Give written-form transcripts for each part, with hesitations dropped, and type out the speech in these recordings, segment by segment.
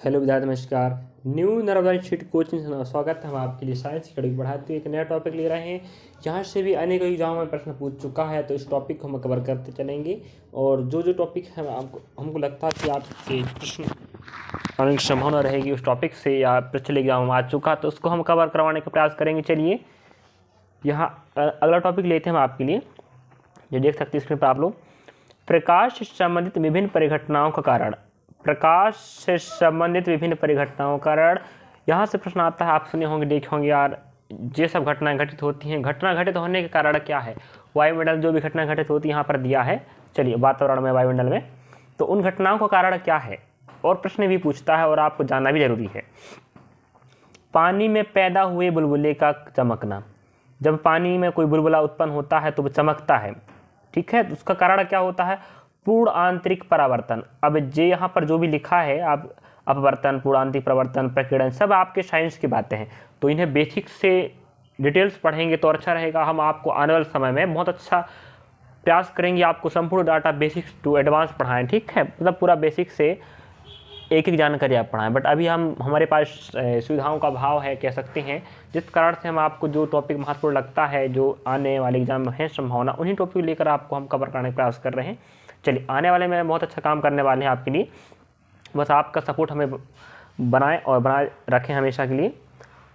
Hello विद्यार्थी नमस्कार। New Narmada institute coaching से स्वागत है। हम आपके लिए साइंस की कड़ी बढ़ाते हुए एक नया टॉपिक ले रहे हैं। यहाँ से भी अनेक एग्जाम में प्रश्न पूछ चुका है, तो इस टॉपिक को हम कवर करते चलेंगे। और जो जो टॉपिक है हमको लगता है कि आपके प्रश्न आने की संभावना रहेगी उस टॉपिक से, या पिछले एग्जाम में आ चुका, तो उसको हम कवर करवाने का प्रयास करेंगे। चलिए यहाँ अगला टॉपिक लेते हैं हम आपके लिए, जो देख सकते हैं स्क्रीन पर आप लोग। प्रकाश से संबंधित विभिन्न परिघटनाओं का कारण। प्रकाश से संबंधित विभिन्न परिघटनाओं का कारण, यहाँ से प्रश्न आता है। आप सुने होंगे, देखे होंगे यार, ये सब घटनाएं घटित होती हैं। घटना घटित होने के कारण क्या है? वायुमंडल, जो भी घटना घटित होती है यहाँ पर दिया है। चलिए, वातावरण में, वायुमंडल में, तो उन घटनाओं का कारण क्या है, और प्रश्न भी पूछता है और आपको जानना भी जरूरी है। पानी में पैदा हुए बुलबुले का चमकना। जब पानी में कोई बुलबुला उत्पन्न होता है तो वो चमकता है, ठीक है। तो उसका कारण क्या होता है? पूर्ण आंतरिक परावर्तन। अब जे यहाँ पर जो भी लिखा है, आप अपवर्तन, पूर्ण आंतरिक परावर्तन, प्रकीर्णन, सब आपके साइंस की बातें हैं, तो इन्हें बेसिक से डिटेल्स पढ़ेंगे तो अच्छा रहेगा। हम आपको आने वाले समय में बहुत अच्छा प्रयास करेंगे, आपको संपूर्ण डाटा बेसिक्स टू एडवांस पढ़ाएं, ठीक है। मतलब पूरा बेसिक से एक एक जानकारी आप पढ़ाएं। बट अभी हमारे पास सुविधाओं का अभाव है, कह सकते हैं, जिस कारण से हम आपको जो टॉपिक महत्वपूर्ण लगता है, जो आने वाले एग्जाम में है संभावना, उन्हीं टॉपिक लेकर आपको हम कवर करने का प्रयास कर रहे हैं। चलिए, आने वाले में बहुत अच्छा काम करने वाले हैं आपके लिए। बस आपका सपोर्ट हमें बनाए और बनाए रखें हमेशा के लिए।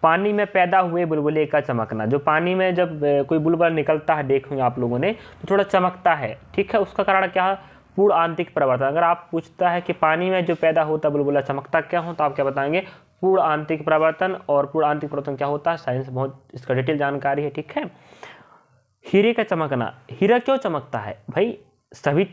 पानी में पैदा हुए बुलबुले का चमकना। जो पानी में जब कोई बुलबुला निकलता है, देखेंगे आप लोगों ने, तो थोड़ा चमकता है, ठीक है। उसका कारण क्या है? पूर्ण आंतरिक परावर्तन। अगर आप पूछता है कि पानी में जो पैदा होता बुलबुला चमकता क्या हो, तो आप क्या बताएंगे? पूर्ण आंतरिक परावर्तन। और पूर्ण आंतरिक परावर्तन क्या होता है? साइंस बहुत इसका डिटेल जानकारी है, ठीक है। हीरे का चमकना। हीरा क्यों चमकता है भाई? सभी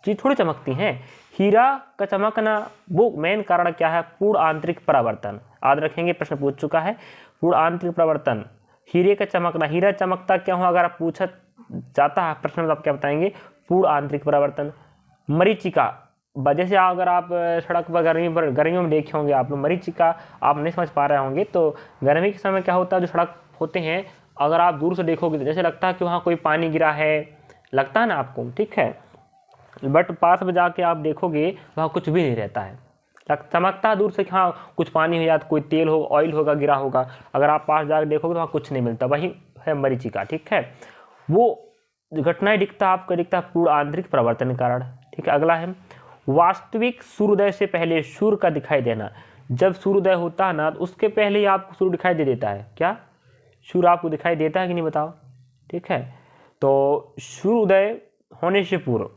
चीज थोड़ी चमकती हैं। हीरा का चमकना, वो मेन कारण क्या है? पूर्ण आंतरिक परावर्तन। याद रखेंगे, प्रश्न पूछ चुका है। पूर्ण आंतरिक परावर्तन, हीरे का चमकना। हीरा चमकता क्या हो अगर आप पूछा जाता है प्रश्न में, तो आप क्या बताएंगे? पूर्ण आंतरिक परावर्तन। मरीचिका, जैसे अगर आप सड़क पर गर्मियों में देखे होंगे आप लोग, मरीचिका आप नहीं समझ पा रहे होंगे, तो गर्मी के समय क्या होता है, जो सड़क होते हैं, अगर आप दूर से देखोगे तो जैसे लगता है कि वहाँ कोई पानी गिरा है, लगता है ना आपको, ठीक है। बट पास में जाके आप देखोगे वहाँ कुछ भी नहीं रहता है, चमकता है दूर से कि हाँ कुछ पानी हो, या कोई तेल हो, ऑयल होगा, गिरा होगा। अगर आप पास जाकर देखोगे तो वहाँ कुछ नहीं मिलता। वही है मरीचिका, ठीक है। वो घटनाएं दिखता आपको, दिखता पूर्ण आंतरिक परावर्तन के कारण, ठीक है। अगला है वास्तविक सूर्योदय से पहले सूर्य का दिखाई देना। जब सूर्योदय होता है ना, तो उसके पहले ही आपको सूर्य दिखाई दे देता है। क्या सूर्य आपको दिखाई देता है कि नहीं, बताओ, ठीक है। तो सूर्योदय होने से पूर्व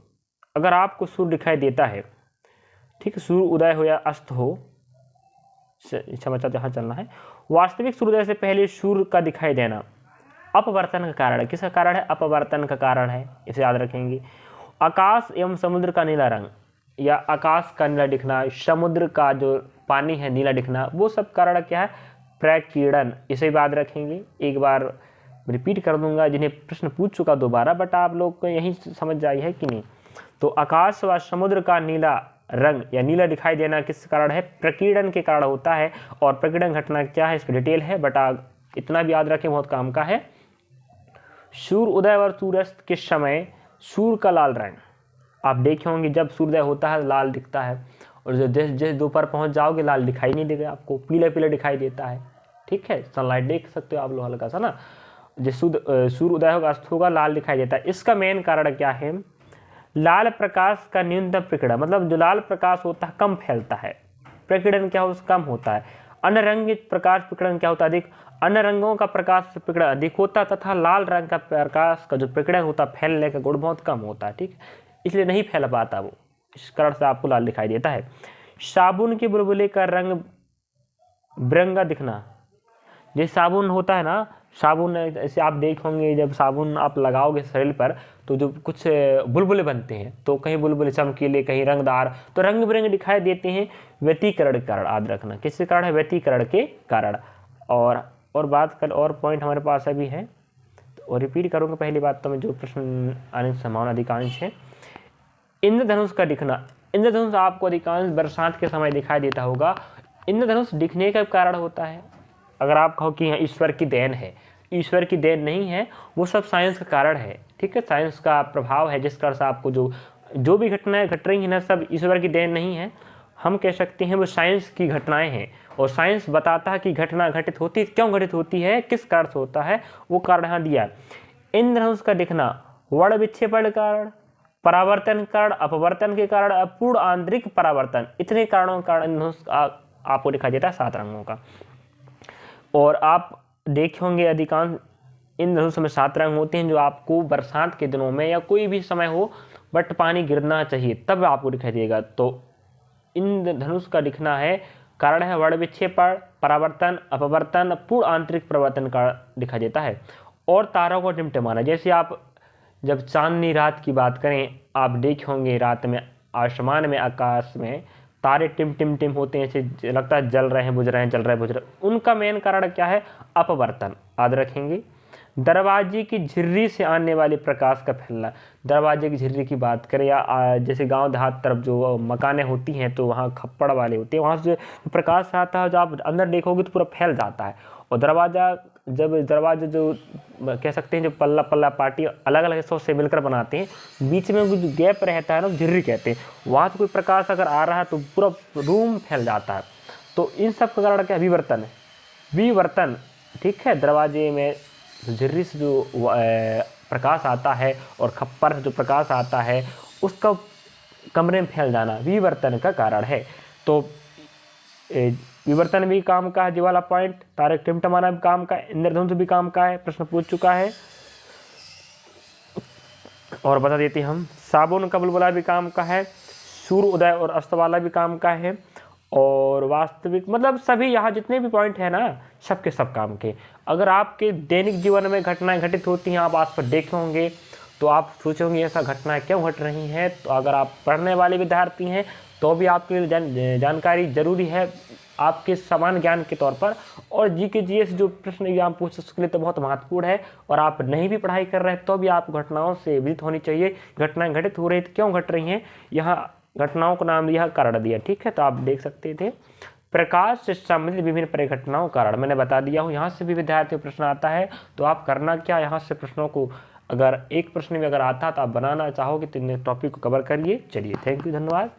अगर आपको सूर्य दिखाई देता है, ठीक है, सूर्य उदय हो या अस्त हो, समाचार जहाँ चलना है। वास्तविक सूर्योदय से पहले सूर्य का दिखाई देना अपवर्तन का कारण है। किसका कारण है? अपवर्तन का कारण है, इसे याद रखेंगे। आकाश एवं समुद्र का नीला रंग, या आकाश का नीला दिखना, समुद्र का जो पानी है नीला दिखना, वो सब कारण क्या है? प्रकीर्णन। इसे भी याद रखेंगे। एक बार रिपीट कर दूंगा, जिन्हें प्रश्न पूछ चुका दोबारा, बट आप लोग को यही समझ जाए है कि नहीं। तो आकाश व समुद्र का नीला रंग या नीला दिखाई देना किस कारण है? प्रकीर्णन के कारण होता है। और प्रकीर्णन घटना क्या है, इसकी डिटेल है, बट इतना भी याद रखें, बहुत काम का है। सूर्य उदय और सूर्यास्त के समय सूर्य का लाल रंग, आप देखे होंगे जब सूर्योदय होता है लाल दिखता है, और जैसे दोपहर पहुंच जाओगे लाल दिखाई नहीं देगा आपको, पीला पीला दिखाई देता है, ठीक है। सनलाइट देख सकते हो आप लोग हल्का सा ना, जैसे सूर्य उदय होगा अस्त होगा लाल दिखाई देता है। इसका मेन कारण क्या है? लाल प्रकाश का न्यूनतम प्रकीर्णन। मतलब जो लाल प्रकाश होता है कम फैलता है, प्रकीर्णन क्या होता है? कम होता है। अन्य रंग प्रकाश प्रकीर्णन क्या होता है? अधिक। अन्य रंगों का प्रकाश प्रकीर्णन अधिक होता है, तथा लाल रंग का प्रकाश का जो प्रकीर्णन होता है, फैलने का गुण बहुत कम होता है, ठीक, इसलिए नहीं फैल पाता वो, इस कारण से आपको लाल दिखाई देता है। साबुन के बुलबुले का रंग बिरंगा दिखना। जैसे साबुन होता है ना, साबुन ऐसे आप देखोगे, जब साबुन आप लगाओगे शरीर पर तो जो कुछ बुलबुले बनते हैं, तो कहीं बुलबुले चमकीले, कहीं रंगदार, तो रंग बिरंगे दिखाई देते हैं व्यतिकरण के कारण। याद रखना किसके कारण है? व्यतिकरण के कारण। और बात कर, और पॉइंट हमारे पास अभी है, और रिपीट करूँगा पहली बात तो मैं, जो प्रश्न आने की संभावना अधिकांश है। इंद्रधनुष का दिखना। इंद्रधनुष आपको अधिकांश बरसात के समय दिखाई देता होगा। इंद्रधनुष दिखने का कारण होता है, अगर आप कहो कि ईश्वर की देन है, ईश्वर की देन नहीं है, वो सब साइंस का कारण है, ठीक है। साइंस का प्रभाव है, जिस कारण से आपको जो भी घटनाएं घट रही हैं ना, सब ईश्वर की देन नहीं है। हम कह सकते हैं वो साइंस की घटनाएं हैं, और साइंस बताता है कि घटना घटित होती, क्यों घटित होती है, किस कारण से होता है, वो कारण यहाँ दिया। इंद्रधनुष का दिखना वर्ण विक्षेपण के कारण, परावर्तन कारण, अपवर्तन के कारण, अपूर्ण आंतरिक परावर्तन, इतने कारणों के कारण इंद्रधनुष आपको दिखाई देता है 7 रंगों का। और आप देखे होंगे अधिकांश इंद्रधनुष में 7 रंग होते हैं, जो आपको बरसात के दिनों में या कोई भी समय हो बट पानी गिरना चाहिए तब आपको दिखाई देगा। तो इंद्रधनुष का दिखना है, कारण है वर्ण विक्षेपण, परावर्तन, अपवर्तन, पूर्ण आंतरिक परिवर्तन का दिखाई देता है। और तारों को टिमटिमाना, जैसे आप जब चांदनी रात की बात करें, आप देखे होंगे रात में आसमान में, आकाश में तारे टिम टिम टिम होते हैं, ऐसे लगता है जल रहे हैं, बुझ रहे हैं, जल रहे हैं, बुझ रहे हैं। उनका मेन कारण क्या है, अपवर्तन, याद रखेंगे। दरवाजे की झिर्री से आने वाले प्रकाश का फैलना, दरवाजे की झिर्री की बात करें या जैसे गांव देहात तरफ जो मकानें होती हैं तो वहाँ खप्पड़ वाले होते हैं, वहाँ से प्रकाश आता है, जो आप अंदर देखोगे तो पूरा फैल जाता है। और दरवाज़ा जो कह सकते हैं, जो पल्ला पल्ला पार्टी अलग अलग हिस्सों से मिलकर बनाते हैं, बीच में कुछ गैप रहता है ना, झिर्री कहते हैं, वहाँ से कोई प्रकाश अगर आ रहा है तो पूरा रूम फैल जाता है। तो इन सब का कारण क्या है, विवर्तन है, विवर्तन, ठीक है। दरवाजे में झिर्री से जो प्रकाश आता है और खप्पर से जो प्रकाश आता है उसका कमरे में फैल जाना विवर्तन का कारण है। तो विवर्तन भी काम का है, जी वाला पॉइंट। तारे टिमटमाना भी काम का है, इंद्रधनुष भी काम का है, प्रश्न पूछ चुका है। और बता देते हम, साबुन का बुलबुला भी काम का है, सूर्य उदय और अस्त वाला भी काम का है, और वास्तविक, मतलब सभी यहाँ जितने भी पॉइंट है ना, सबके सब काम के। अगर आपके दैनिक जीवन में घटनाएं घटित होती हैं, आप आस पर देखे होंगे तो आप सोचोगे ऐसा घटनाएं क्यों घट रही हैं। तो अगर आप पढ़ने वाले विद्यार्थी हैं तो भी आपके लिए जानकारी जरूरी है, आपके समान ज्ञान के तौर पर। और जीके जीएस जो प्रश्न एग्जाम पूछ उसके लिए तो बहुत महत्वपूर्ण है। और आप नहीं भी पढ़ाई कर रहे हैं तो भी आप घटनाओं से विदित होनी चाहिए, घटनाएं घटित हो रही तो क्यों घट रही हैं, यहाँ घटनाओं का नाम दिया, कारण दिया, ठीक है। तो आप देख सकते थे प्रकाश से संबंधित विभिन्न परिघटनाओं कारण मैंने बता दिया हूँ। यहाँ से भी विद्यार्थी प्रश्न आता है तो आप करना क्या, यहाँ से प्रश्नों को अगर एक प्रश्न में अगर आता तो आप बनाना चाहोगे तो इन टॉपिक को कवर करिए। चलिए, थैंक यू, धन्यवाद।